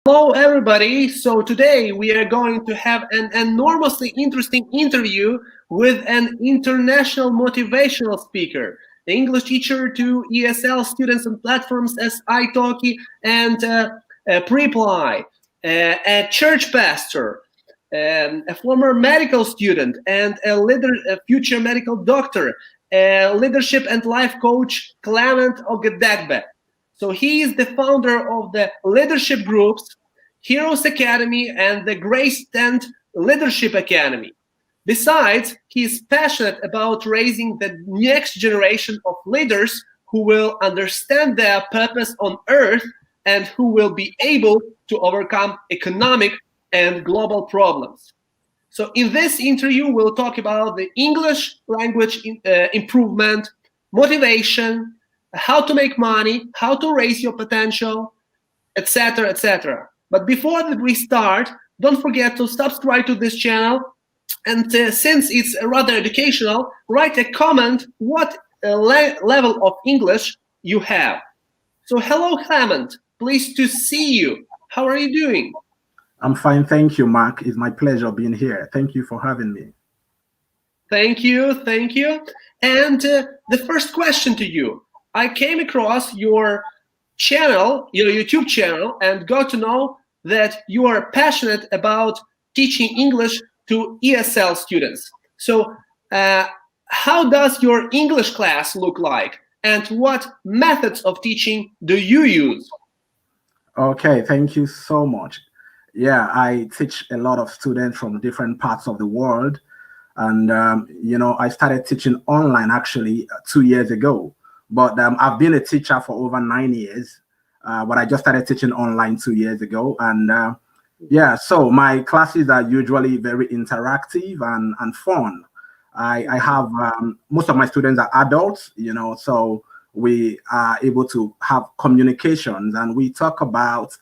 Hello, everybody. So today we are going to have an enormously interesting interview with an international motivational speaker, the English teacher to ESL students on platforms as iTalki and Preply, a church pastor, a former medical student, and a future medical doctor, a leadership and life coach, Clement Ogedegbe. So he is the founder of the leadership groups, Heroes Academy and the Gracestand Leadership Academy. Besides, he is passionate about raising the next generation of leaders who will understand their purpose on earth and who will be able to overcome economic and global problems. So in this interview, we'll talk about the English language improvement, motivation, how to make money, how to raise your potential, etc., etc. But before we start, don't forget to subscribe to this channel. And since it's rather educational, write a comment what level of English you have. So hello, Clement. Pleased to see you. How are you doing? I'm fine, thank you, Mark. It's my pleasure being here. Thank you for having me. Thank you, thank you. And the first question to you. I came across your channel, your YouTube channel, and got to know that you are passionate about teaching English to ESL students. So how does your English class look like? And what methods of teaching do you use? Okay, thank you so much. Yeah, I teach a lot of students from different parts of the world. And, I started teaching online actually 2 years ago. But I've been a teacher for over 9 years. But I just started teaching online 2 years ago. And yeah, so my classes are usually very interactive and fun. I have most of my students are adults, so we are able to have communications and we talk about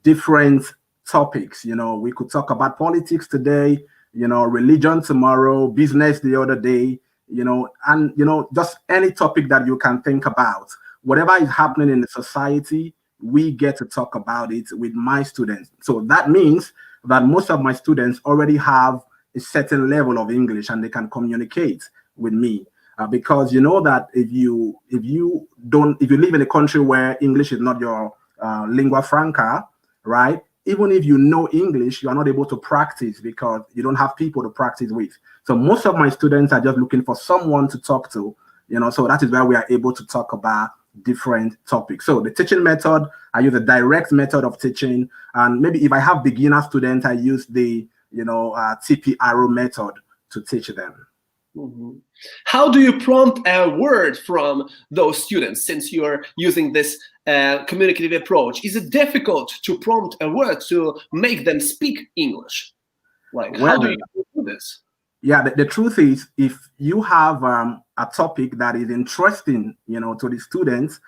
different topics. We could talk about politics today, religion tomorrow, business the other day, and just any topic that you can think about. Whatever is happening in the society, we get to talk about it with my students. So that means that most of my students already have a certain level of English and they can communicate with me. Because you know that if you live in a country where English is not your lingua franca, right? Even if you know English, you are not able to practice because you don't have people to practice with. So most of my students are just looking for someone to talk to, so that is where we are able to talk about different topics. So the teaching method, I use a direct method of teaching. And maybe if I have beginner students, I use the, TP arrow method to teach them. Mm-hmm. How do you prompt a word from those students since you're using this communicative approach? Is it difficult to prompt a word to make them speak English? How do you do this? Yeah, the truth is, if you have a topic that is interesting, to the students,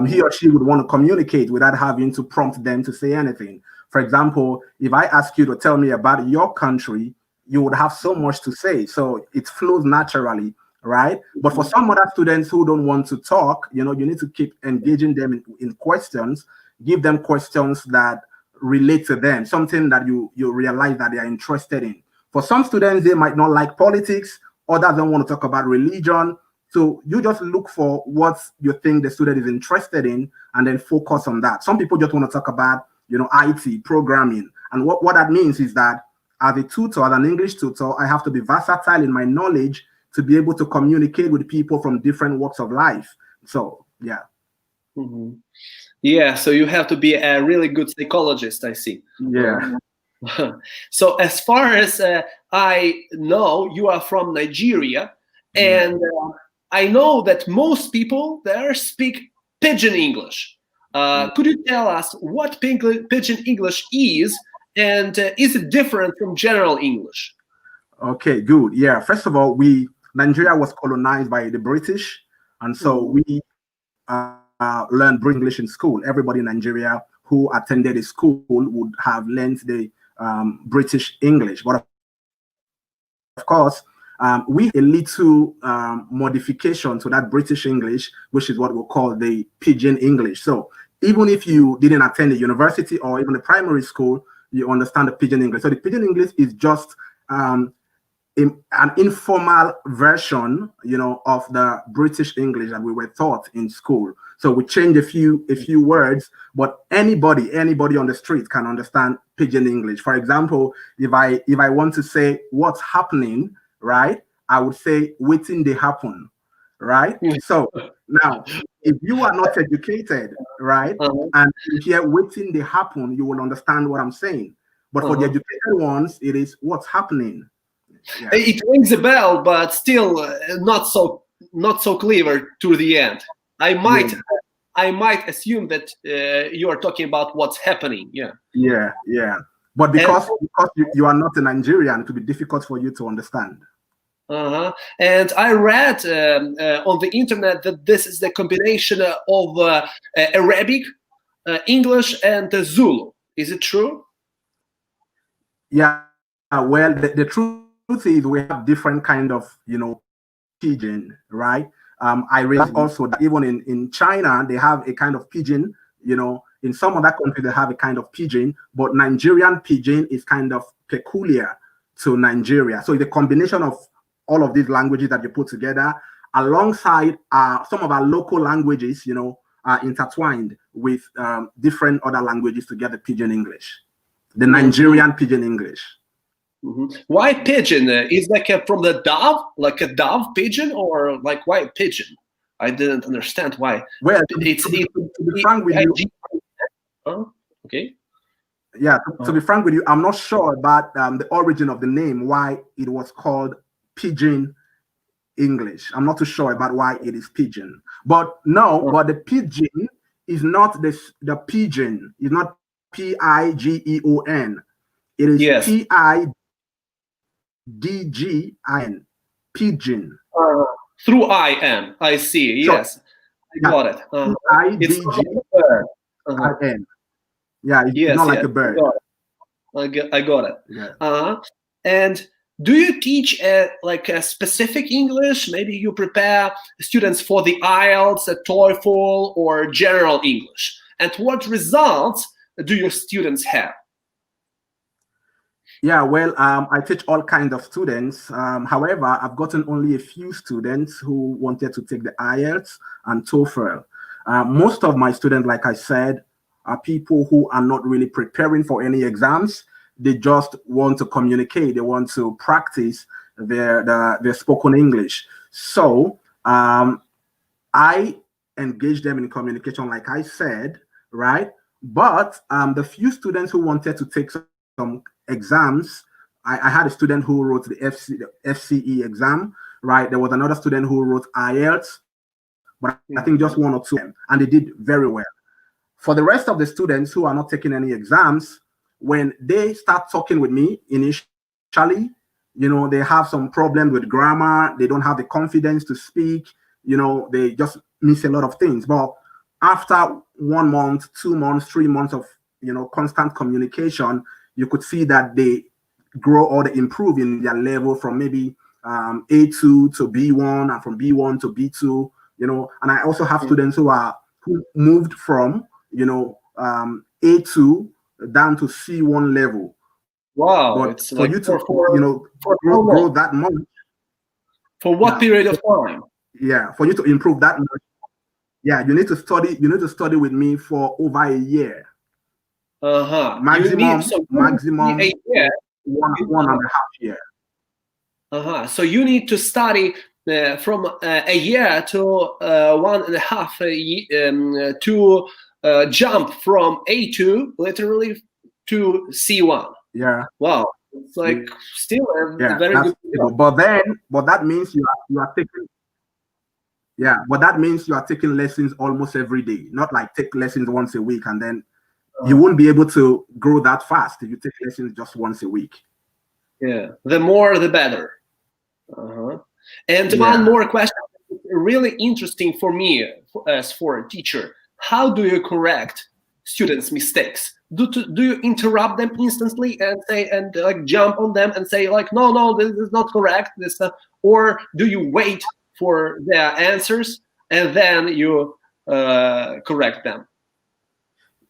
he or she would want to communicate without having to prompt them to say anything. For example, if I ask you to tell me about your country, you would have so much to say. So it flows naturally, right? But for some other students who don't want to talk, you need to keep engaging them in questions, give them questions that relate to them, something that you realize that they are interested in. For some students, they might not like politics. Others don't want to talk about religion. So you just look for what you think the student is interested in and then focus on that. Some people just want to talk about, IT, programming. And what that means is that as a tutor, as an English tutor, I have to be versatile in my knowledge to be able to communicate with people from different walks of life. So, yeah. Mm-hmm. Yeah, so you have to be a really good psychologist, I see. Yeah. So as far as I know, you are from Nigeria, and I know that most people there speak Pidgin English. Could you tell us what Pidgin English is, and is it different from general English? Okay, good. Yeah, first of all, Nigeria was colonized by the British, and so we learned British English in school. Everybody in Nigeria who attended a school would have learned the British English. But of course, we a little modification to that British English, which is what we call the Pidgin English. So even if you didn't attend a university or even a primary school, you understand the pidgin English. So the pidgin English is just an informal version, of the British English that we were taught in school. So we changed a few words, but anybody on the street can understand pidgin English. For example, if I want to say what's happening, right, I would say waiting they happen, right? So now, if you are not educated, right, and you hear waiting they happen, you will understand what I'm saying. But for the educated ones, it is what's happening. Yeah. It rings a bell, but still not so clear to the end. I might assume that you are talking about what's happening. Yeah. But because you are not a Nigerian, it will be difficult for you to understand. And I read on the internet that this is the combination of Arabic, English, and Zulu. Is it true? Yeah. Well, the truth is we have different kind of pidgin, right? I realized also that even in China they have a kind of pidgin. In some other countries they have a kind of pidgin, but Nigerian pidgin is kind of peculiar to Nigeria. So it's a combination of all of these languages that you put together alongside some of our local languages, are intertwined with different other languages to get the pidgin English, the Nigerian pidgin English. Why pigeon? Is like from the dove, like a dove pigeon, or like why pigeon? I didn't understand why. Well, to be frank with you, okay. Yeah, to be frank with you, I'm not sure about the origin of the name, why it was called pidgin English. I'm not too sure about why it is pidgin. But no, but the pidgin is not the pigeon. It's not PIGEON. It is PIDGIN. Pidgin. Through IN. I see. Yes, I got it. PIDGIN. Yeah, it's not like a bird. I got it. Yeah. And do you teach like a specific English? Maybe you prepare students for the IELTS, a TOEFL, or general English. And what results do your students have? Yeah, well, I teach all kinds of students. However, I've gotten only a few students who wanted to take the IELTS and TOEFL. Most of my students, like I said, are people who are not really preparing for any exams. They just want to communicate. They want to practice their spoken English. So I engage them in communication, like I said, right? But the few students who wanted to take some exams, I had a student who wrote the FCE exam, right? There was another student who wrote IELTS, but I think just one or two, and they did very well. For the rest of the students who are not taking any exams, when they start talking with me initially, they have some problems with grammar. They don't have the confidence to speak. They just miss a lot of things. But after 1 month, 2 months, 3 months of, constant communication, you could see that they grow or they improve in their level from maybe A2 to B1 and from B1 to B2, and I also have students who moved from, A2 down to C1 level. Wow. But it's for like you to, grow that much. For what period of time? Yeah, for you to improve that much. Yeah, you need to study with me for over a year. Maximum a year. one and a half year. So you need to study from a year to 1.5 years to jump from A2 literally to C1. Yeah. Wow. It's like still a very good. But that means you are taking. Yeah, but that means you are taking lessons almost every day, not like take lessons once a week and then you won't be able to grow that fast if you take lessons just once a week. Yeah, the more the better. And one more question, really interesting for me as for a teacher. How do you correct students' mistakes? Do you interrupt them instantly and say and like jump on them and say like no, this is not correct, this or do you wait for their answers and then you correct them?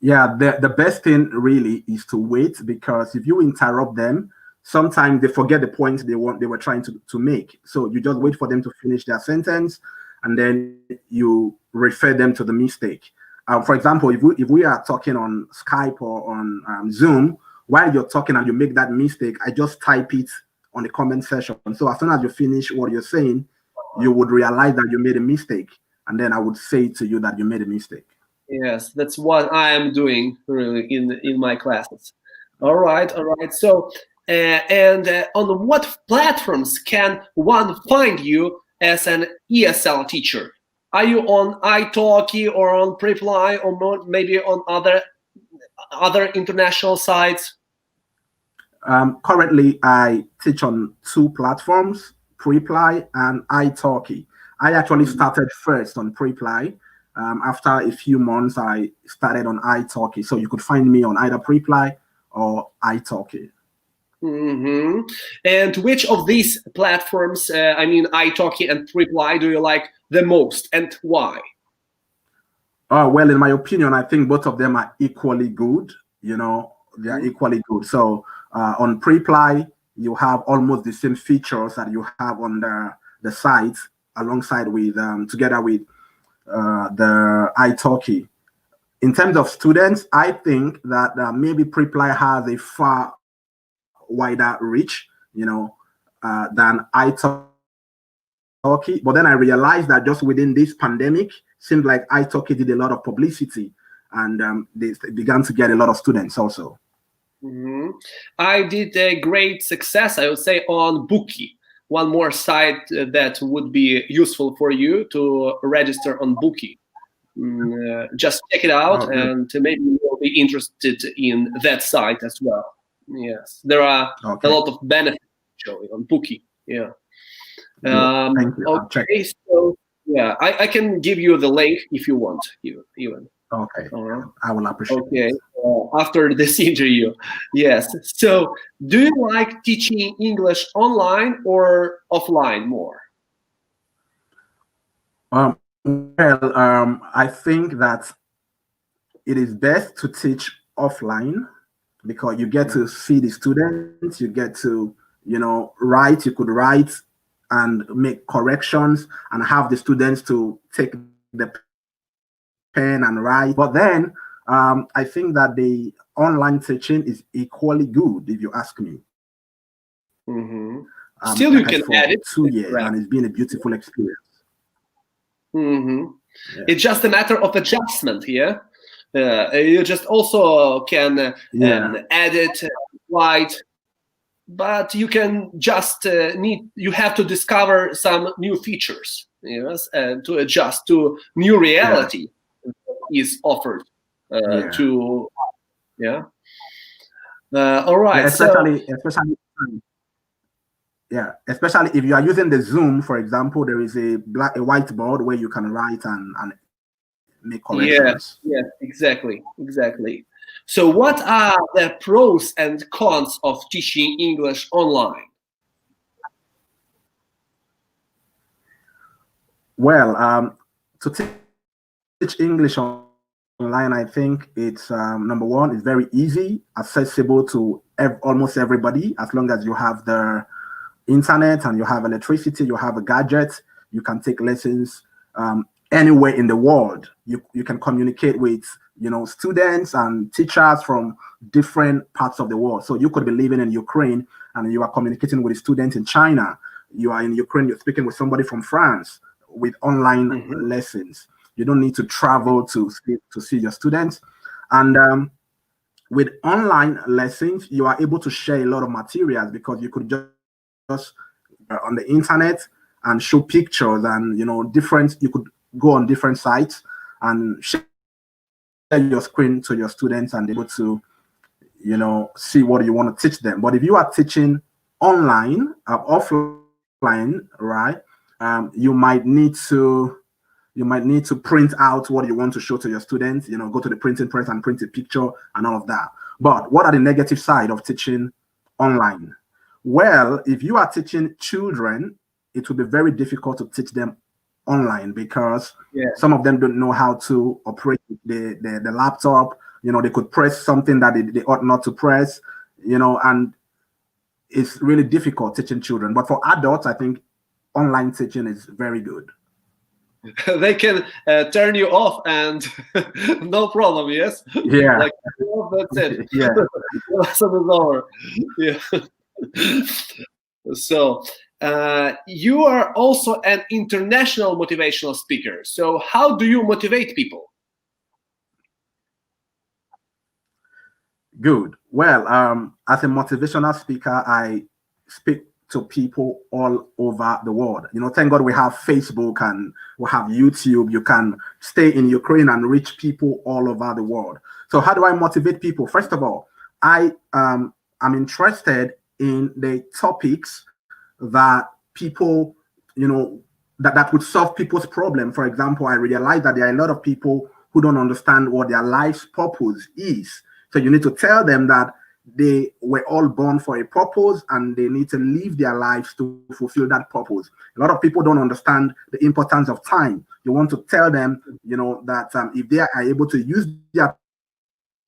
Yeah, the best thing really is to wait, because if you interrupt them, sometimes they forget the point they were trying to make. So you just wait for them to finish their sentence, and then you refer them to the mistake. For example, if we are talking on Skype or on Zoom, while you're talking and you make that mistake, I just type it on the comment section. So as soon as you finish what you're saying, you would realize that you made a mistake, and then I would say to you that you made a mistake. Yes, that's what I am doing really in my classes. All right, all right. So, on what platforms can one find you as an ESL teacher? Are you on iTalki or on Preply or maybe on other international sites? Currently, I teach on two platforms, Preply and iTalki. I actually started first on Preply. After a few months, I started on iTalki. So you could find me on either Preply or iTalki. Mm-hmm. And which of these platforms, I mean, iTalki and Preply, do you like the most, and why? Well, in my opinion, I think both of them are equally good. They are equally good. So on Preply, you have almost the same features that you have on the site, alongside with together with the iTalki. In terms of students, I think that maybe Preply has a far wider reach, than iTalki. But then I realized that just within this pandemic, seemed like iTalki did a lot of publicity, and they began to get a lot of students also. Mm-hmm. I did a great success, I would say, on Bookie. One more site that would be useful for you to register on Bookie. Just check it out, Okay. and maybe you'll be interested in that site as well. Yes, there are a lot of benefits showing on Bookie. Yeah. Thank you. I'll check. Okay, so yeah, I can give you the link if you want, even. Okay. I will appreciate Okay, it. after this interview. Yes. So, do you like teaching English online or offline more? I think that it is best to teach offline, because you get to see the students, you get to, write, you could write and make corrections and have the students to take the pen and write. But then I think that the online teaching is equally good, if you ask me. Mm-hmm. Like Still, you I can for add it. 2 years, Right. and it's been a beautiful experience. Mm-hmm. Yeah. It's just a matter of adjustment here. You just also can edit, write, but you can just you have to discover some new features, yes, and to adjust to new reality is offered to, yeah. All right. Especially if you are using the Zoom, for example, there is a whiteboard where you can write and make corrections. Yes, exactly. So, what are the pros and cons of teaching English online? Well, to teach English online, I think it's number one, it's very easy, accessible to almost everybody, as long as you have the internet and you have electricity, you have a gadget, you can take lessons anywhere in the world. You can communicate with students and teachers from different parts of the world. So you could be living in Ukraine and you are communicating with a student in China. You are in Ukraine, you're speaking with somebody from France with online lessons. You don't need to travel to see your students. And with online lessons, you are able to share a lot of materials, because you could just on the internet and show pictures, and you could go on different sites and share your screen to your students, and able to see what you want to teach them. But if you are teaching online, offline, right, you might need to print out what you want to show to your students, go to the printing press and print a picture and all of that. But what are the negative side of teaching online? Well, if you are teaching children, it will be very difficult to teach them online, because some of them don't know how to operate the laptop. they could press something that they ought not to press, and it's really difficult teaching children. But for adults, I think online teaching is very good. They can turn you off and no problem, yes? Yeah. Like, oh, that's it. Yeah. Lesson is over. Yeah. So you are also an international motivational speaker. So how do you motivate people? Good. Well, as a motivational speaker, I speak to people all over the world. Thank God we have Facebook and we have YouTube. You can stay in Ukraine and reach people all over the world. So how do I motivate people? First of all, I'm interested in the topics that people, that would solve people's problem. For example, I realize that there are a lot of people who don't understand what their life's purpose is. So you need to tell them that they were all born for a purpose and they need to live their lives to fulfill that purpose. A lot of people don't understand the importance of time. You want to tell them, that if they are able to use their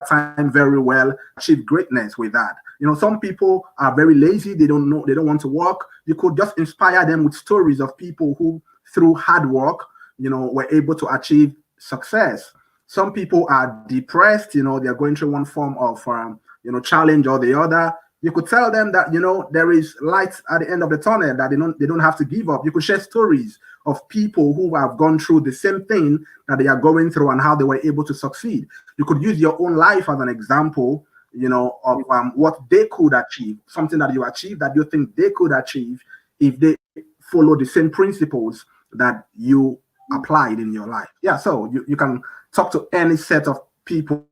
time very well, achieve greatness with that. Some people are very lazy. They don't want to work. You could just inspire them with stories of people who, through hard work, were able to achieve success. Some people are depressed, they're going through one form of, challenge or the other. You could tell them that, there is light at the end of the tunnel, that they don't have to give up. You could share stories of people who have gone through the same thing that they are going through and how they were able to succeed. You could use your own life as an example, of what they could achieve, something that you achieved that you think they could achieve if they follow the same principles that you applied in your life. Yeah, so you can talk to any set of people,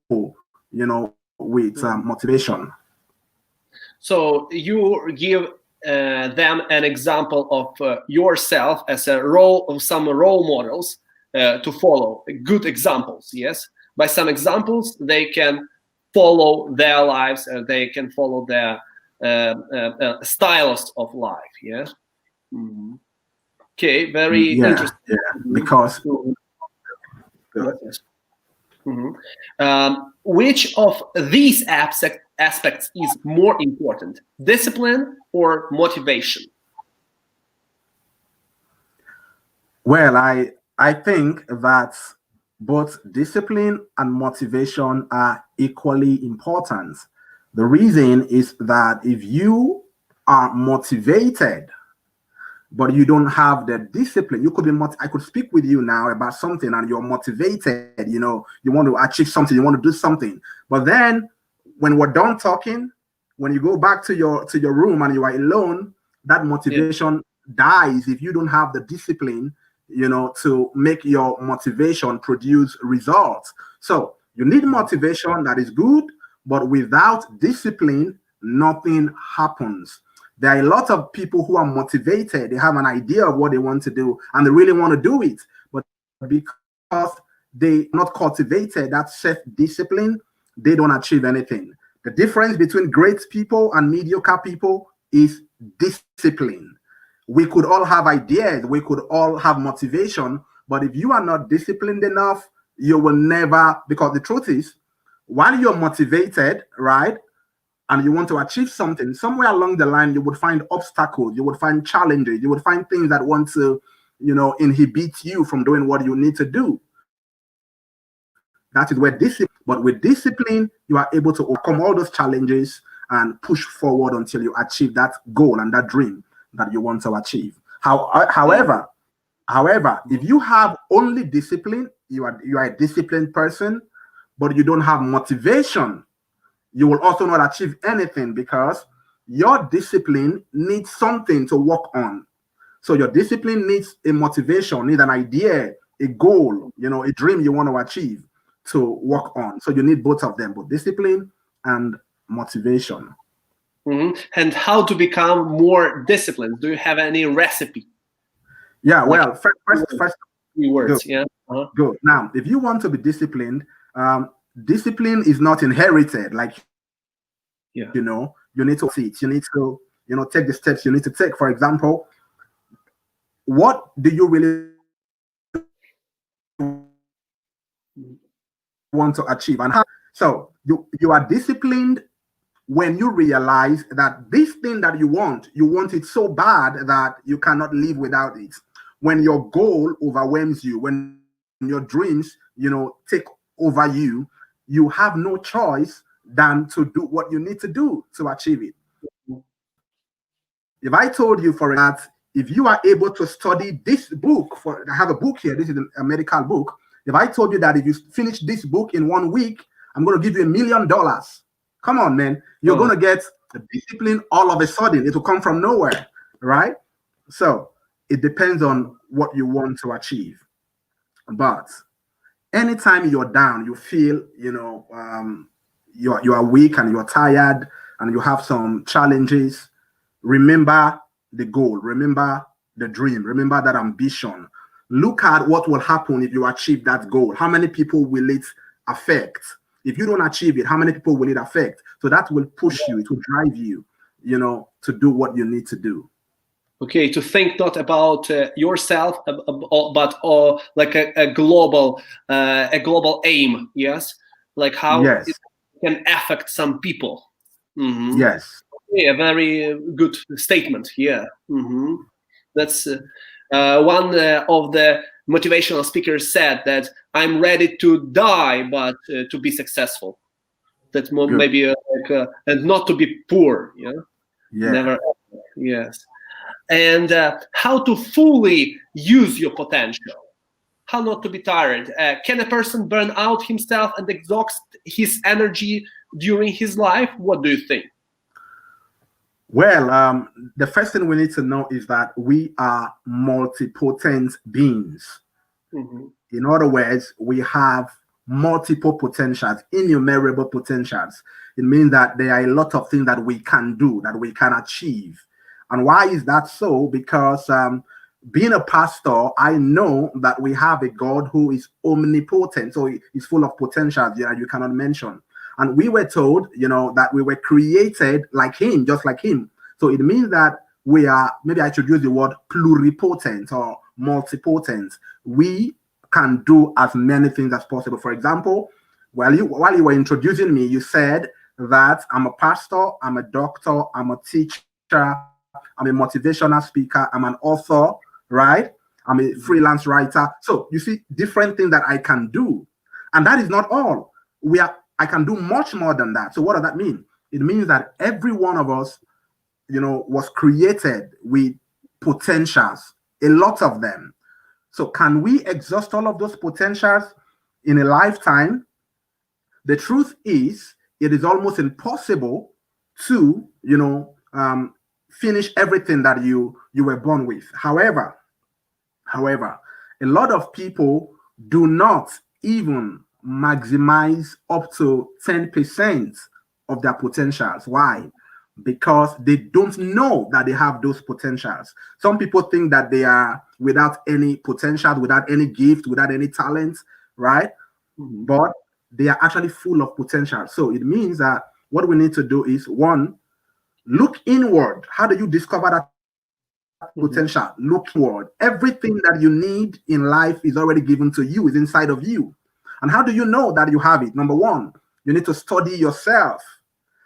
with motivation. So you give them an example of yourself as some role models to follow, good examples, yes? By some examples, they can follow their lives and they can follow their styles of life, yeah? Mm-hmm. Okay, very interesting. Yeah, because... Yes. Mm-hmm. Which of these aspects is more important, discipline or motivation? Well, I think that both discipline and motivation are equally important. The reason is that if you are motivated, but you don't have the discipline, you could be I could speak with you now about something and you're motivated, you want to achieve something, you want to do something. But then when we're done talking, when you go back to your room and you are alone, that motivation dies if you don't have the discipline, to make your motivation produce results. So you need motivation, that is good, but without discipline, nothing happens. There are a lot of people who are motivated. They have an idea of what they want to do and they really want to do it. But because they not cultivated that self-discipline, they don't achieve anything. The difference between great people and mediocre people is discipline. We could all have ideas, we could all have motivation, but if you are not disciplined enough, you will never, because the truth is, while you're motivated, right, and you want to achieve something, somewhere along the line, you would find obstacles, you would find challenges, you would find things that want to, inhibit you from doing what you need to do. That is where discipline, but with discipline, you are able to overcome all those challenges and push forward until you achieve that goal and that dream that you want to achieve. However, if you have only discipline, you are a disciplined person, but you don't have motivation, you will also not achieve anything because your discipline needs something to work on. So your discipline needs a motivation, needs an idea, a goal, a dream you want to achieve to work on. So you need both of them, both discipline and motivation. Mm-hmm. And how to become more disciplined? Do you have any recipe? Yeah, well, first, 3 words. Good. Yeah. Good. Now, if you want to be disciplined, discipline is not inherited. Like, you need to see it. You need to, take the steps you need to take. For example, what do you really want to achieve? And how So you are disciplined when you realize that this thing that you want it so bad that you cannot live without it. When your goal overwhelms you, when your dreams, take over you, you have no choice than to do what you need to do to achieve it. If I told you, for that, if you are able to study this book, I have a book here, this is a medical book. If I told you that if you finish this book in 1 week, I'm going to give you $1 million. Come on, man. You're going to get discipline all of a sudden. It will come from nowhere, right? So it depends on what you want to achieve. But anytime you're down, you feel, you are weak and you're tired and you have some challenges, remember the goal, remember the dream, remember that ambition. Look at what will happen if you achieve that goal. How many people will it affect? If you don't achieve it, how many people will it affect? So that will push you, it will drive you, to do what you need to do. Okay, to think not about yourself, but like a global aim. Yes, like how it can affect some people. Mm-hmm. Yes. Yeah, very good statement. Yeah, mm-hmm. That's one of the motivational speakers said that I'm ready to die, but to be successful. That's maybe and not to be poor. Yeah. Never. Yes. And how to fully use your potential, how not to be tired. Can a person burn out himself and exhaust his energy during his life? What do you think? Well, the first thing we need to know is that we are multipotent beings. Mm-hmm. In other words, we have multiple potentials, innumerable potentials. It means that there are a lot of things that we can do, that we can achieve. And why is that so? Because being a pastor, I know that we have a God who is omnipotent. So he's full of potentials that you cannot mention. And we were told, that we were created like him, just like him. So it means that we are, maybe I should use the word pluripotent or multipotent. We can do as many things as possible. For example, while you were introducing me, you said that I'm a pastor, I'm a doctor, I'm a teacher, I'm a motivational speaker, I'm an author, right? I'm a freelance writer. So you see different things that I can do. And that is not all. I can do much more than that. So what does that mean? It means that every one of us, was created with potentials, a lot of them. So can we exhaust all of those potentials in a lifetime? The truth is, it is almost impossible to, finish everything that you were born with. However, a lot of people do not even maximize up to 10% of their potentials. Why? Because they don't know that they have those potentials. Some people think that they are without any potential, without any gift, without any talent, right? Mm-hmm. But they are actually full of potential. So it means that what we need to do is, one, look inward. How do you discover that potential? Mm-hmm. Look inward. Everything that you need in life is already given to you, is inside of you. And how do you know that you have it? Number one, you need to study yourself.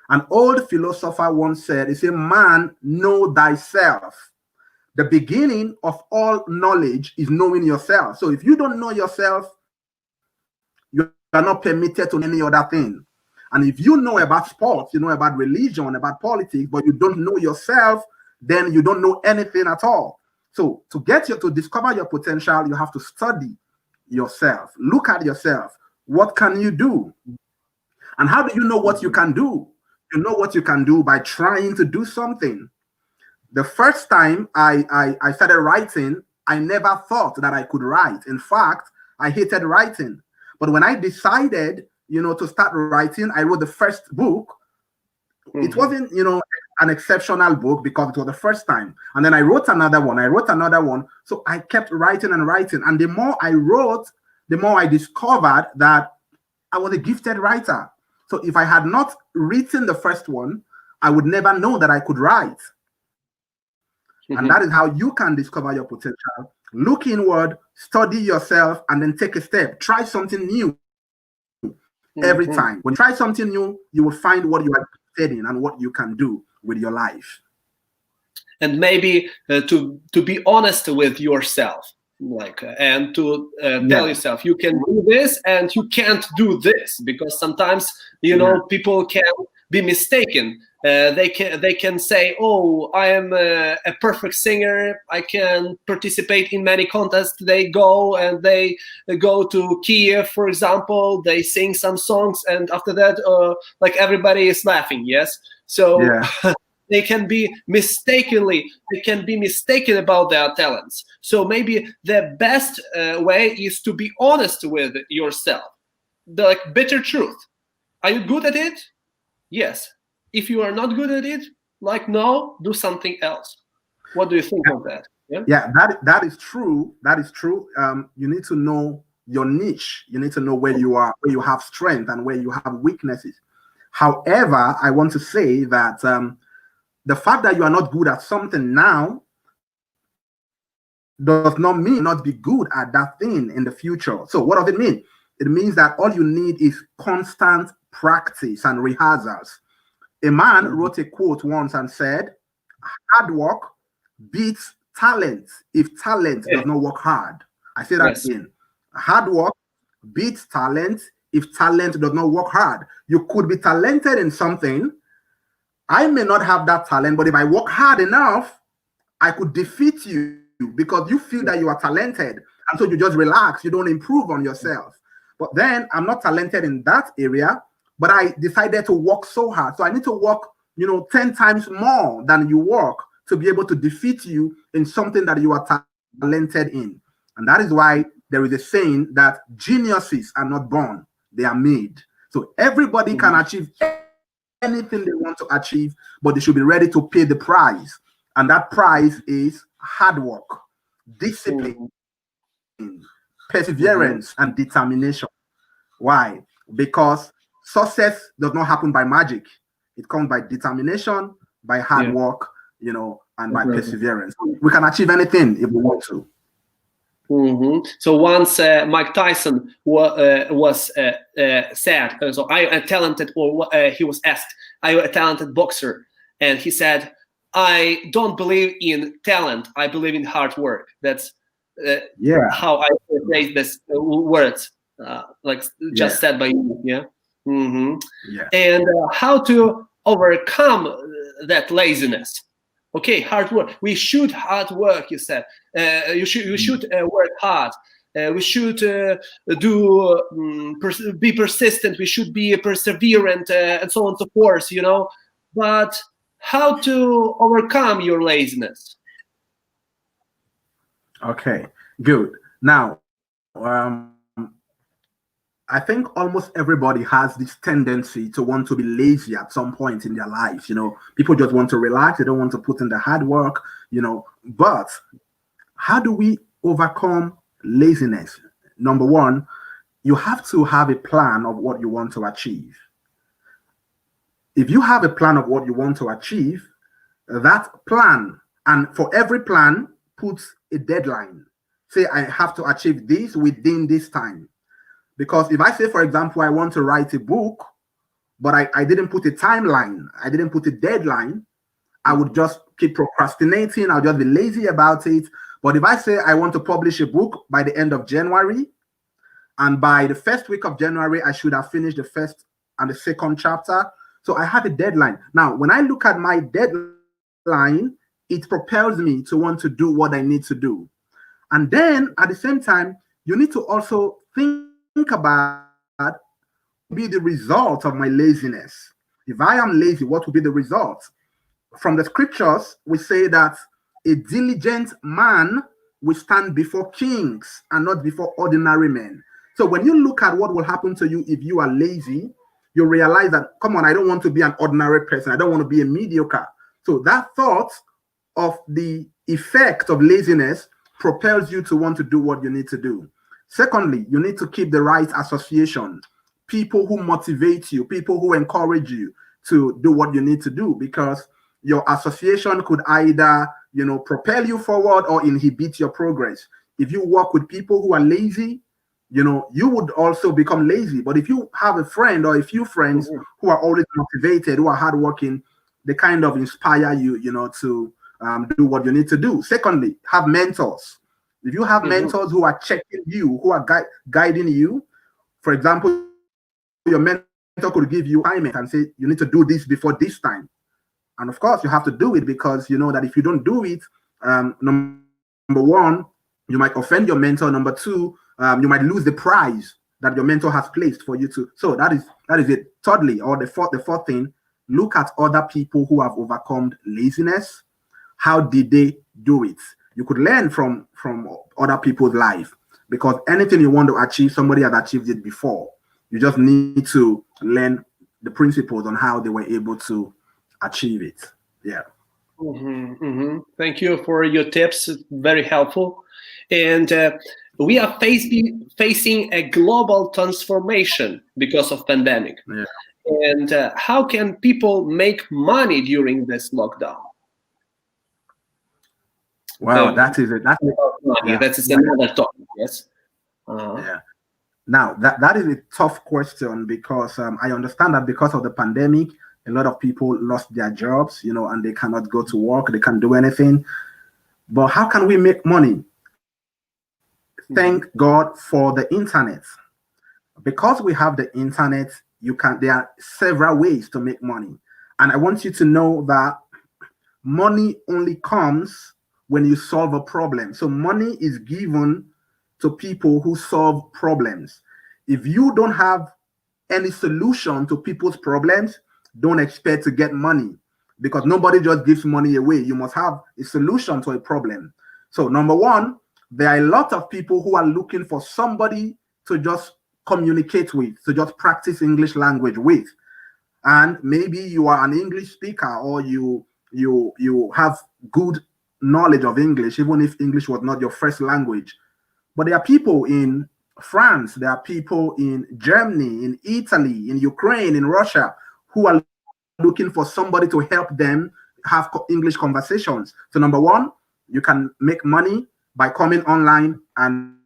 An old philosopher once said, he said, man, know thyself. The beginning of all knowledge is knowing yourself. So if you don't know yourself, you are not permitted to know any other thing. And if you know about sports, you know about religion, about politics, but you don't know yourself, then you don't know anything at all. So to discover your potential, you have to study yourself. Look at yourself. What can you do? And how do you know what you can do? You know what you can do by trying to do something. The first time I started writing, I never thought that I could write. In fact, I hated writing. But when I decided, to start writing, I wrote the first book. Mm-hmm. It wasn't, an exceptional book because it was the first time. And then I wrote another one. So I kept writing and writing. And the more I wrote, the more I discovered that I was a gifted writer. So if I had not written the first one, I would never know that I could write. Mm-hmm. And that is how you can discover your potential. Look inward, study yourself, and then take a step. Try something new. Every time. When you try something new, you will find what you are interested in and what you can do with your life. And maybe to be honest with yourself, and to tell yourself you can do this and you can't do this, because sometimes people can be mistaken. They can say, oh, I am a perfect singer, I can participate in many contests. They go to Kiev, for example, they sing some songs, and after that everybody is laughing. Yes, so they can be mistaken about their talents. So maybe the best way is to be honest with yourself, the bitter truth. Are you good at it? Yes. If you are not good at it, no, do something else. What do you think of that? Yeah, that is true. That is true. You need to know your niche. You need to know where you are, where you have strength and where you have weaknesses. However, I want to say that the fact that you are not good at something now does not mean not be good at that thing in the future. So what does it mean? It means that all you need is constant practice and rehearsals. A man wrote a quote once and said, hard work beats talent if talent does not work hard. I say that again. Hard work beats talent if talent does not work hard. You could be talented in something. I may not have that talent, but if I work hard enough, I could defeat you because you feel that you are talented. And so you just relax. You don't improve on yourself. But then I'm not talented in that area, but I decided to work so hard. So I need to work, 10 times more than you work to be able to defeat you in something that you are talented in. And that is why there is a saying that geniuses are not born, they are made. So everybody can achieve anything they want to achieve, but they should be ready to pay the price. And that price is hard work, discipline, perseverance, and determination. Why? Because success does not happen by magic. It comes by determination, by hard work, and by perseverance. We can achieve anything if we want to. So once Mike Tyson was said, so I a talented, or he was asked, are you a talented boxer? And he said, I don't believe in talent. I believe in hard work. That's how I phrase this words, just said by you. And how to overcome that laziness? Okay, hard work. We should hard work. You said you should work hard. We should be persistent. We should be perseverant, and so on and so forth. But how to overcome your laziness? Okay, good. Now, I think almost everybody has this tendency to want to be lazy at some point in their lives. People just want to relax. They don't want to put in the hard work, But how do we overcome laziness? Number one, you have to have a plan of what you want to achieve. If you have a plan of what you want to achieve, that plan, and for every plan, puts a deadline. Say, I have to achieve this within this time. Because if I say, for example, I want to write a book, but I didn't put a timeline, I didn't put a deadline, I would just keep procrastinating. I'll just be lazy about it. But if I say I want to publish a book by the end of January, and by the first week of January, I should have finished the first and the second chapter. So I have a deadline. Now, when I look at my deadline, it propels me to want to do what I need to do. And then at the same time, you need to also think about what will be the result of my laziness. If I am lazy, what will be the result? From the scriptures, we say that a diligent man will stand before kings and not before ordinary men. So when you look at what will happen to you if you are lazy, you realize that, come on, I don't want to be an ordinary person. I don't want to be a mediocre. So that thought of the effect of laziness propels you to want to do what you need to do. Secondly, you need to keep the right association, people who motivate you, people who encourage you to do what you need to do, because your association could either, propel you forward or inhibit your progress. If you work with people who are lazy, you would also become lazy. But if you have a friend or a few friends who are always motivated, who are hardworking, they kind of inspire you, to do what you need to do. Secondly, have mentors. If you have mentors who are checking you, who are guiding you, for example, your mentor could give you assignment and say, you need to do this before this time. And of course, you have to do it because you know that if you don't do it, number one, you might offend your mentor. Number two, you might lose the prize that your mentor has placed for you to. So that is it. Thirdly, or the fourth thing, look at other people who have overcome laziness. How did they do it? You could learn from other people's life, because anything you want to achieve, somebody has achieved it before. You just need to learn the principles on how they were able to achieve it. Yeah. Thank you for your tips. It's very helpful. And we are facing a global transformation because of pandemic. Yeah. And how can people make money during this lockdown? Well, that is it. That's another topic. Yes. Yeah. Now that is a tough question, because I understand that because of the pandemic, a lot of people lost their jobs, and they cannot go to work, they can't do anything. But how can we make money? Thank God for the internet. Because we have the internet, there are several ways to make money. And I want you to know that money only comes when you solve a problem. So money is given to people who solve problems. If you don't have any solution to people's problems, don't expect to get money, because nobody just gives money away. You must have a solution to a problem. So number one, there are a lot of people who are looking for somebody to just communicate with, to just practice English language with. And maybe you are an English speaker, or you have good knowledge of English, even if English was not your first language. But there are people in France, there are people in Germany, in Italy, in Ukraine, in Russia, who are looking for somebody to help them have English conversations. So number one, you can make money by coming online and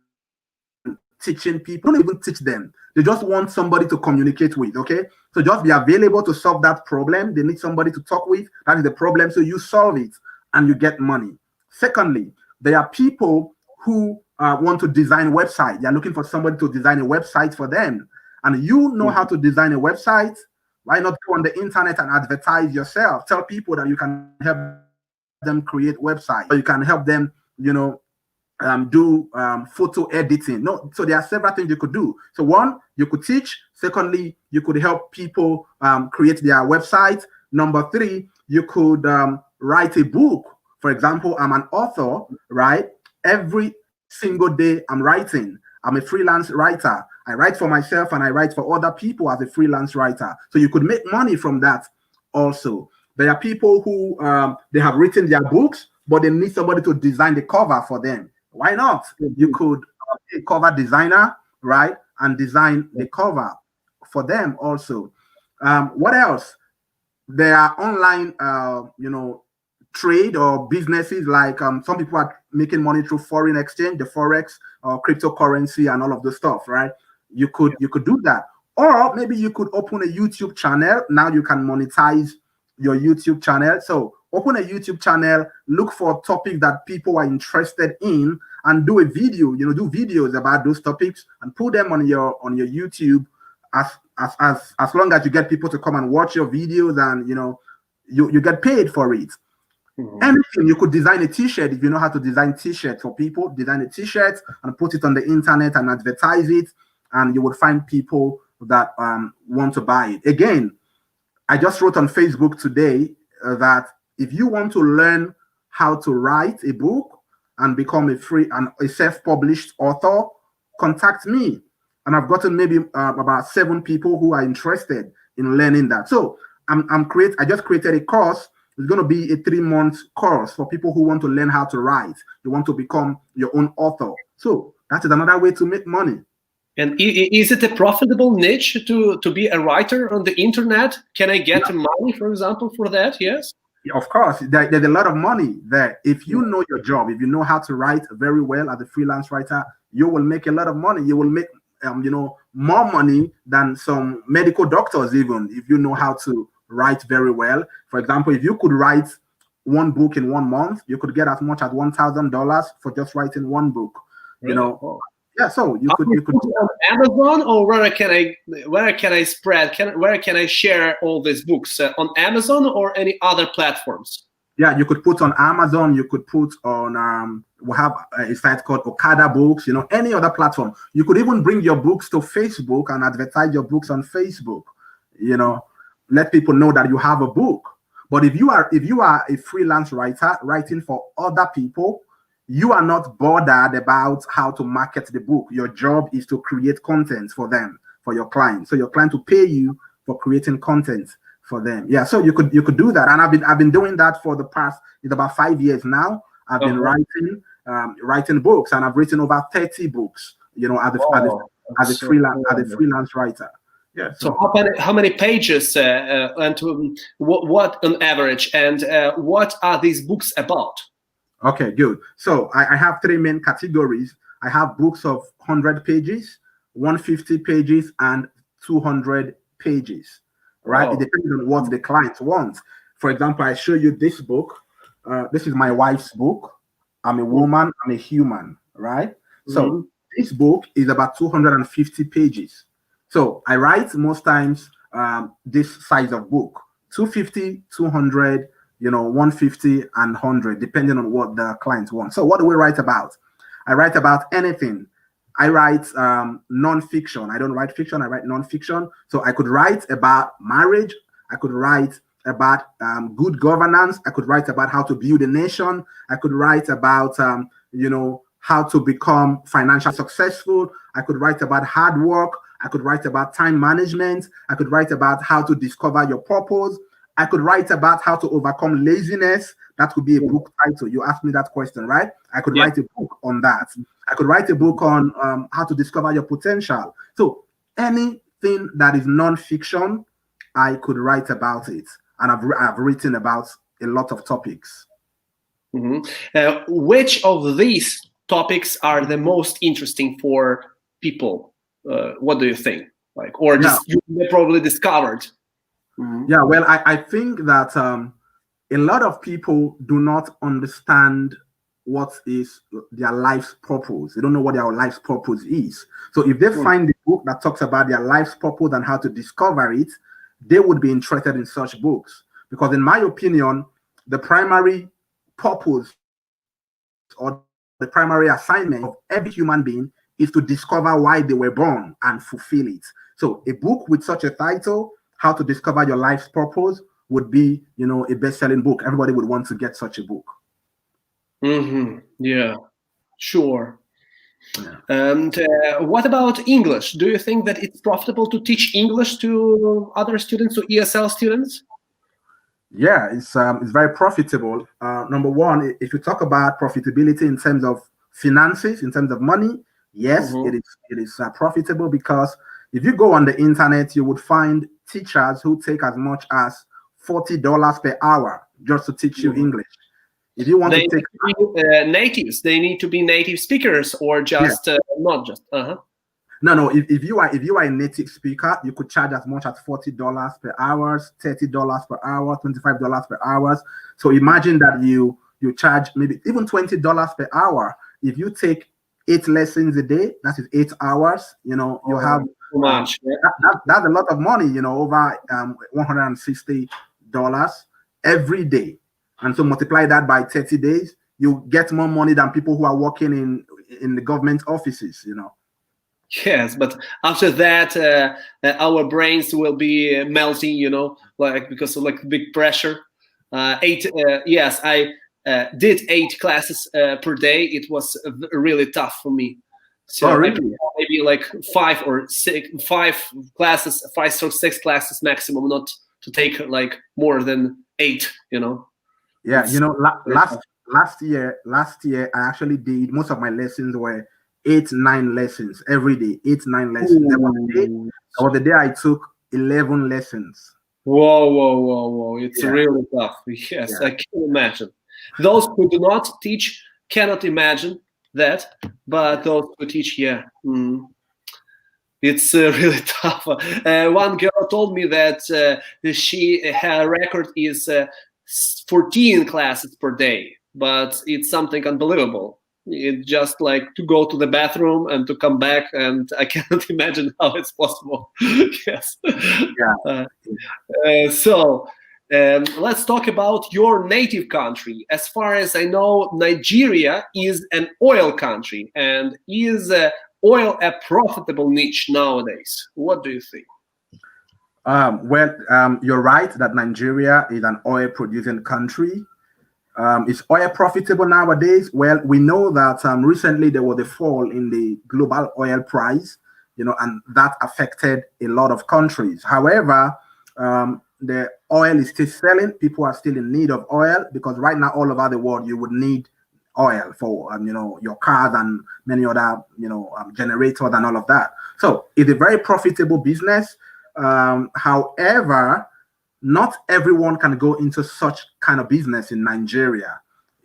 teaching people. Don't even teach them. They just want somebody to communicate with, okay? So just be available to solve that problem. They need somebody to talk with. That is the problem. So you solve it and you get money. Secondly, there are people who want to design websites. They're looking for somebody to design a website for them. And you know how to design a website. Why not go on the internet and advertise yourself? Tell people that you can help them create websites, or you can help them, do photo editing. No, so there are several things you could do. So one, you could teach. Secondly, you could help people create their website. Number three, you could write a book. For example, I'm an author, right? Every single day I'm writing. I'm a freelance writer. I write for myself and I write for other people as a freelance writer. So you could make money from that also. There are people who they have written their books, but they need somebody to design the cover for them. Why not? You could be a cover designer, right? And design the cover for them also. What else? There are online, trade or businesses, like some people are making money through foreign exchange, the forex or cryptocurrency and all of the stuff, right? You could do that. Or maybe you could open a YouTube channel. Now you can monetize your YouTube channel. So open a YouTube channel, look for topics that people are interested in, and do a video, do videos about those topics and put them on your YouTube. As long as you get people to come and watch your videos, and you get paid for it. Anything. You could design a t-shirt. If you know how to design t-shirts for people, design a t-shirt and put it on the internet and advertise it, and you would find people that want to buy it. Again, I just wrote on Facebook today that if you want to learn how to write a book and become a self-published author, contact me. And I've gotten maybe about 7 people who are interested in learning that. So I just created a course. It's going to be a 3-month course for people who want to learn how to write. You want to become your own author. So that is another way to make money. And is it a profitable niche to be a writer on the internet? Can I get money, for example, for that? Yes. Of course, there's a lot of money there. If you know your job, if you know how to write very well as a freelance writer, you will make a lot of money. You will make, more money than some medical doctors, even if you know how to write very well. For example, if you could write one book in 1 month, you could get as much as $1,000 for just writing one book. Really? You know, Oh. yeah. So you could on Amazon, or where can I spread? Where can I share all these books on Amazon or any other platforms? Yeah, you could put on Amazon. You could put on we have a site called Okada Books. Any other platform. You could even bring your books to Facebook and advertise your books on Facebook. Let people know that you have a book. But if you are a freelance writer writing for other people, you are not bothered about how to market the book. Your job is to create content for them, for your client. So your client will pay you for creating content for them. Yeah, so you could do that, and I've been doing that for the past, it's about 5 years now. I've been writing books, and I've written over 30 books. As a freelance writer. Yeah. So how many pages and what on average, and what are these books about? Okay, good. So I have three main categories. I have books of 100 pages, 150 pages, and 200 pages. Right? Oh. It depends on what the client wants. For example, I show you this book. This is my wife's book. I'm a woman. I'm a human. Right? So this book is about 250 pages. So I write most times this size of book, 250, 200, 150 and 100, depending on what the client wants. So what do we write about? I write about anything. I write non-fiction. I don't write fiction. I write non-fiction. So I could write about marriage. I could write about good governance. I could write about how to build a nation. I could write about, how to become financially successful. I could write about hard work. I could write about time management. I could write about how to discover your purpose. I could write about how to overcome laziness. That could be a book title. You asked me that question, right? I could write a book on that. I could write a book on how to discover your potential. So anything that is non-fiction, I could write about it. And I've written about a lot of topics. Which of these topics are the most interesting for people? What do you think? Or just you probably discovered? Yeah, well, I think that a lot of people do not understand what is their life's purpose. They don't know what their life's purpose is. So if they find a book that talks about their life's purpose and how to discover it, they would be interested in such books. Because in my opinion, the primary purpose or the primary assignment of every human being is to discover why they were born and fulfill it. So a book with such a title, How to Discover Your Life's Purpose, would be, a best-selling book. Everybody would want to get such a book. Yeah, sure. Yeah. And what about English? Do you think that it's profitable to teach English to other students, to ESL students? Yeah, it's very profitable. Number one, if you talk about profitability in terms of finances, in terms of money, yes, it is profitable, because if you go on the internet, you would find teachers who take as much as $40 per hour just to teach you English. If you want to take natives, they need to be native speakers, or just not just. No. If you are a native speaker, you could charge as much as $40 per hour, $30 per hour, $25 per hour. So imagine that you charge maybe even $20 per hour. If you take 8 lessons a day, that is 8 hours. You have too much. That's a lot of money. Over $160 every day, and so multiply that by 30 days, you get more money than people who are working in the government offices. Yes, but after that, our brains will be melting, because of big pressure. Yes, I did 8 classes per day. It was really tough for me. So really? maybe 5 or 6 classes, 5 or 6 classes maximum, not to take more than 8. Yeah, last year I actually did, most of my lessons were 8-9 lessons every day. 8-9 lessons. There was a day I took 11 lessons. Whoa. It's really tough. Yes, Yeah. I can imagine. Those who do not teach cannot imagine that, but those who teach, yeah. It's really tough. One girl told me that her record is 14 classes per day, but it's something unbelievable. It's just like to go to the bathroom and to come back, and I cannot imagine how it's possible. Yes. Yeah. So let's talk about your native country. As far as I know, Nigeria is an oil country, and is oil a profitable niche nowadays? What do you think? You're right that Nigeria is an oil producing country. Is oil profitable nowadays? Well, we know that recently there was a fall in the global oil price, and that affected a lot of countries. However, the oil is still selling. People are still in need of oil, because right now all over the world you would need oil for your cars and many other generators and all of that. So it's a very profitable business. However, not everyone can go into such kind of business in Nigeria.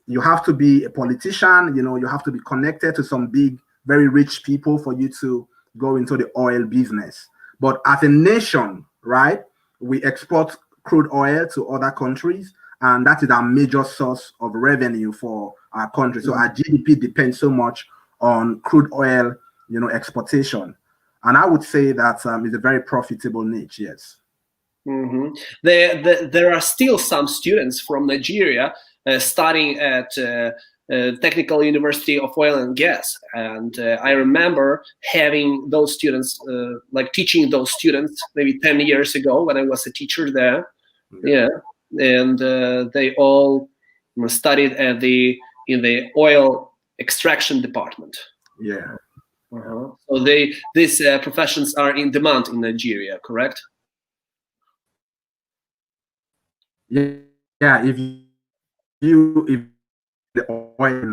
You have to be a politician, you have to be connected to some big, very rich people for you to go into the oil business. But as a nation, right, we export crude oil to other countries, and that is our major source of revenue for our country. So our GDP depends so much on crude oil, exportation. And I would say that it's a very profitable niche, yes. There are still some students from Nigeria studying at Technical University of Oil and Gas, and I remember having those students, like teaching those students maybe 10 years ago when I was a teacher there. Yeah, and they all studied in the oil extraction department. Yeah. So these professions are in demand in Nigeria, correct? Yeah, if the oil in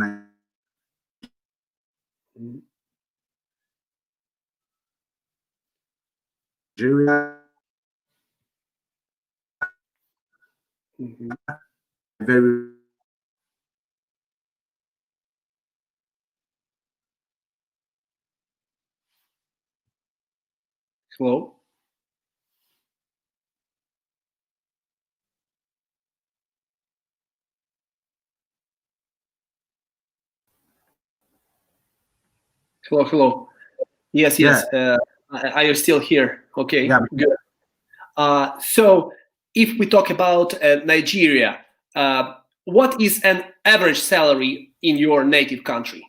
Nigeria, very Hello. Hello. Yes. yeah, Are you still here? Okay, yeah. good. So if we talk about Nigeria, what is an average salary in your native country?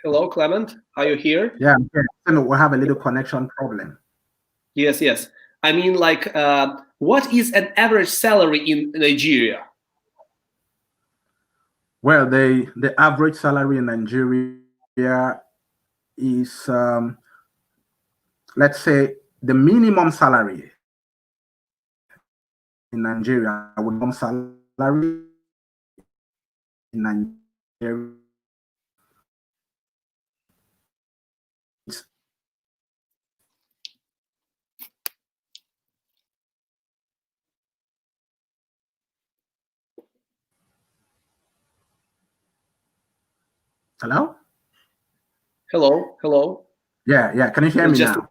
Hello, Clement. Are you here? Yeah, we have a little connection problem. Yes. I mean, like, what is an average salary in Nigeria? Well, the average salary in Nigeria is, let's say, the minimum salary in Nigeria, minimum salary in Nigeria. Hello? Hello. Yeah. Can you hear me now?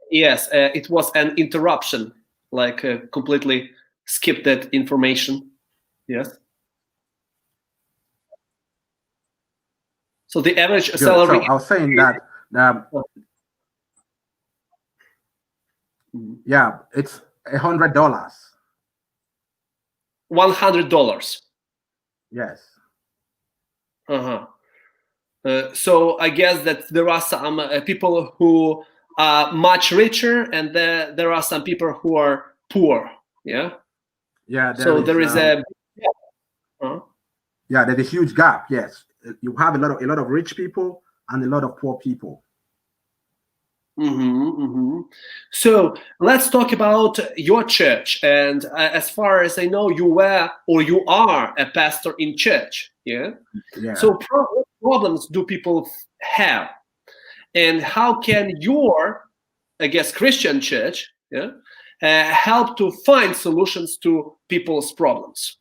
Yes, it was an interruption, like completely skipped that information. Yes. So the average Good. salary. So I was saying that, yeah, it's $100. $100. Yes. So I guess that there are some people who are much richer, and there are some people who are poor. Yeah. Yeah. So there is a. Yeah, there's a huge gap. Yes, you have a lot of rich people and a lot of poor people. So let's talk about your church. And as far as I know, you were or you are a pastor in church. Yeah. Yeah. So what problems do people have, and how can your, I guess, Christian church, yeah, help to find solutions to people's problems?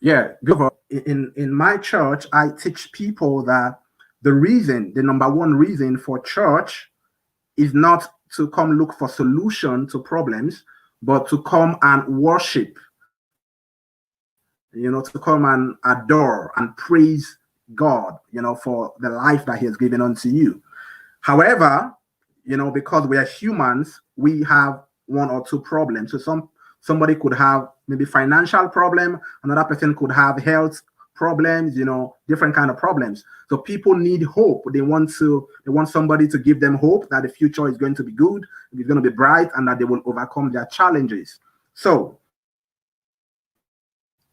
Yeah, in my church, I teach people that the number one reason for church is not to come look for solution to problems, but to come and worship, to come and adore and praise God, for the life that He has given unto you. However, because we are humans, we have one or two problems. So somebody could have maybe financial problem, another person could have health problems, different kind of problems. So people need hope. They want somebody to give them hope that the future is going to be good, it's going to be bright, and that they will overcome their challenges. So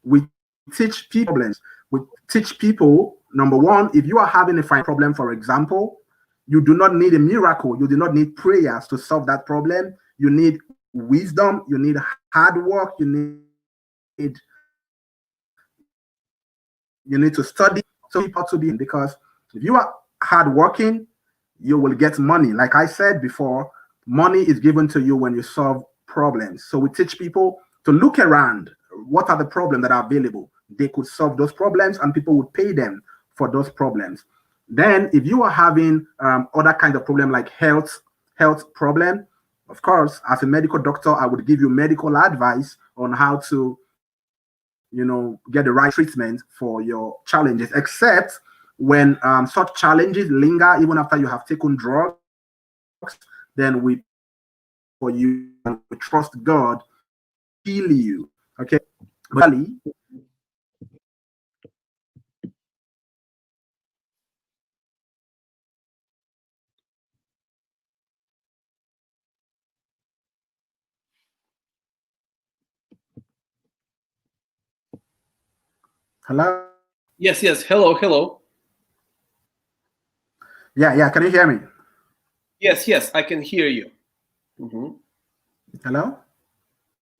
we teach problems. We teach people, number one, if you are having a financial problem, for example, you do not need a miracle. You do not need prayers to solve that problem. You need wisdom. You need hard work. You need to study. So people to be, because if you are hardworking, you will get money. Like I said before, money is given to you when you solve problems. So we teach people to look around. What are the problems that are available? They could solve those problems, and people would pay them for those problems. Then, if you are having other kinds of problem like health problem, of course, as a medical doctor, I would give you medical advice on how to, get the right treatment for your challenges. Except when such challenges linger even after you have taken drugs, then we for you and we trust God heal you. Okay, but hello. Yes, yes. Hello, hello. Yeah. Can you hear me? Yes, yes. I can hear you. Hello.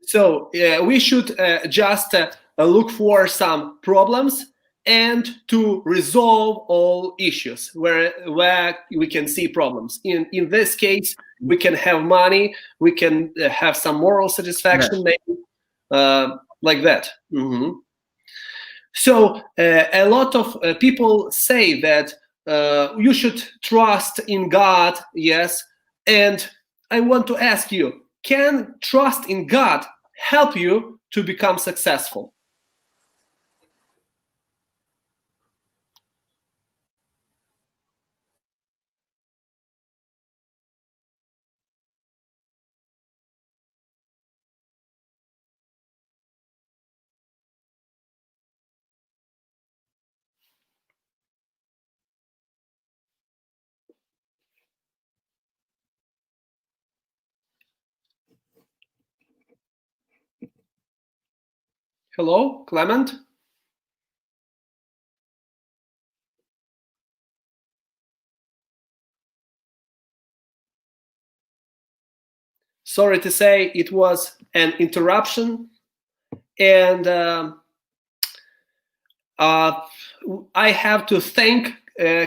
So we should just look for some problems and to resolve all issues where we can see problems. In this case, we can have money, we can have some moral satisfaction, Yes. maybe like that. So a lot of people say that you should trust in God, yes. And I want to ask you, can trust in God help you to become successful? Hello, Clement? Sorry to say, it was an interruption, and I have to thank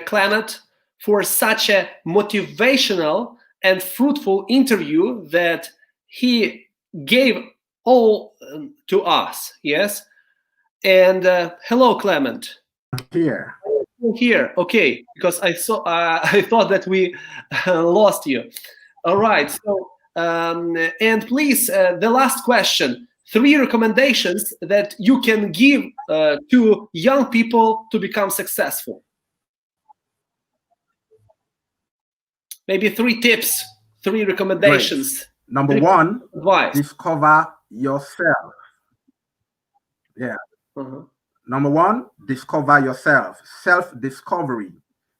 Clement for such a motivational and fruitful interview that he gave all to us. Yes. And hello, Clement. Here. Here, okay, because I saw I thought that we lost you. All right. So and please, the last question: 3 recommendations that you can give to young people to become successful. Maybe 3 tips, 3 Great. recommendations. Number one, Advice. discover yourself. Yeah. Number one, discover yourself. Self-discovery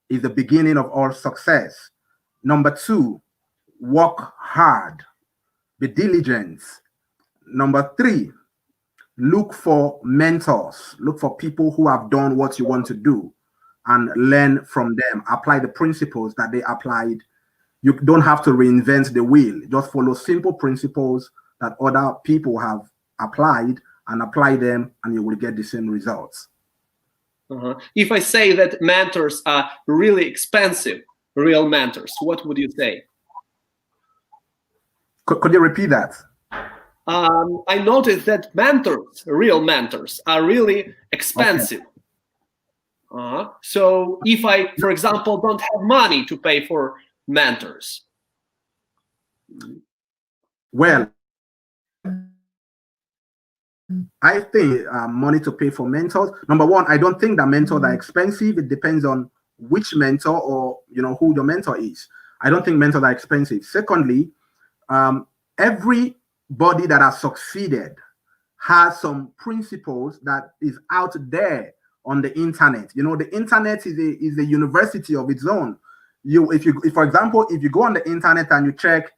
is the beginning of all success. Number two, work hard. Be diligent. Number three, look for mentors. Look for people who have done what you want to do. and learn from them, apply the principles that they applied. You don't have to reinvent the wheel. Just follow simple principles that other people have applied and apply them, and you will get the same results. If I say that mentors are really expensive, real mentors, what would you say? Could you repeat that? I noticed that mentors, real mentors, are really expensive. Okay. So if I, for example, don't have money to pay for mentors. Well, I think money to pay for mentors. Number one, I don't think that mentors are expensive. It depends on which mentor or who your mentor is. I don't think mentors are expensive. Secondly, everybody that has succeeded has some principles that is out there on the internet. The internet is a university of its own. If for example, if you go on the internet and you check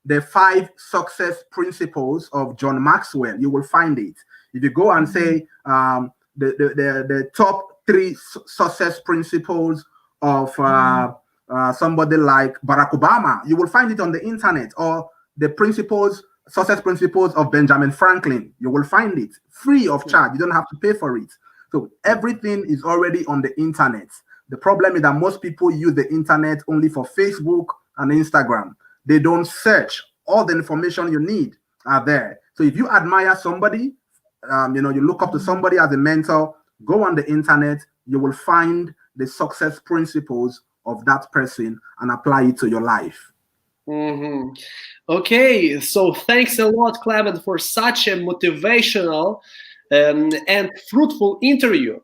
the 5 success principles of John Maxwell, you will find it. If you go and say the top 3 success principles of somebody like Barack Obama, you will find it on the internet. Or the success principles of Benjamin Franklin, you will find it free of charge. You don't have to pay for it. So everything is already on the internet. The problem is that most people use the internet only for Facebook and Instagram. They don't search. All the information you need are there. So if you admire somebody, you look up to somebody as a mentor, go on the internet, you will find the success principles of that person and apply it to your life. Okay, so thanks a lot, Clement, for such a motivational and fruitful interview.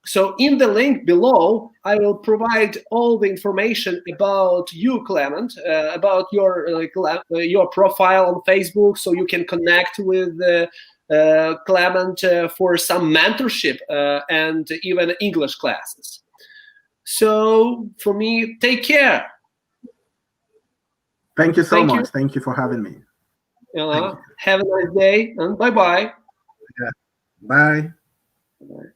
So in the link below, I will provide all the information about you, Clement, about your profile on Facebook, so you can connect with Clement for some mentorship and even English classes. So for me, take care. Thank you so much. Thank you for having me. Have a nice day and bye-bye. Yeah. Bye. Bye.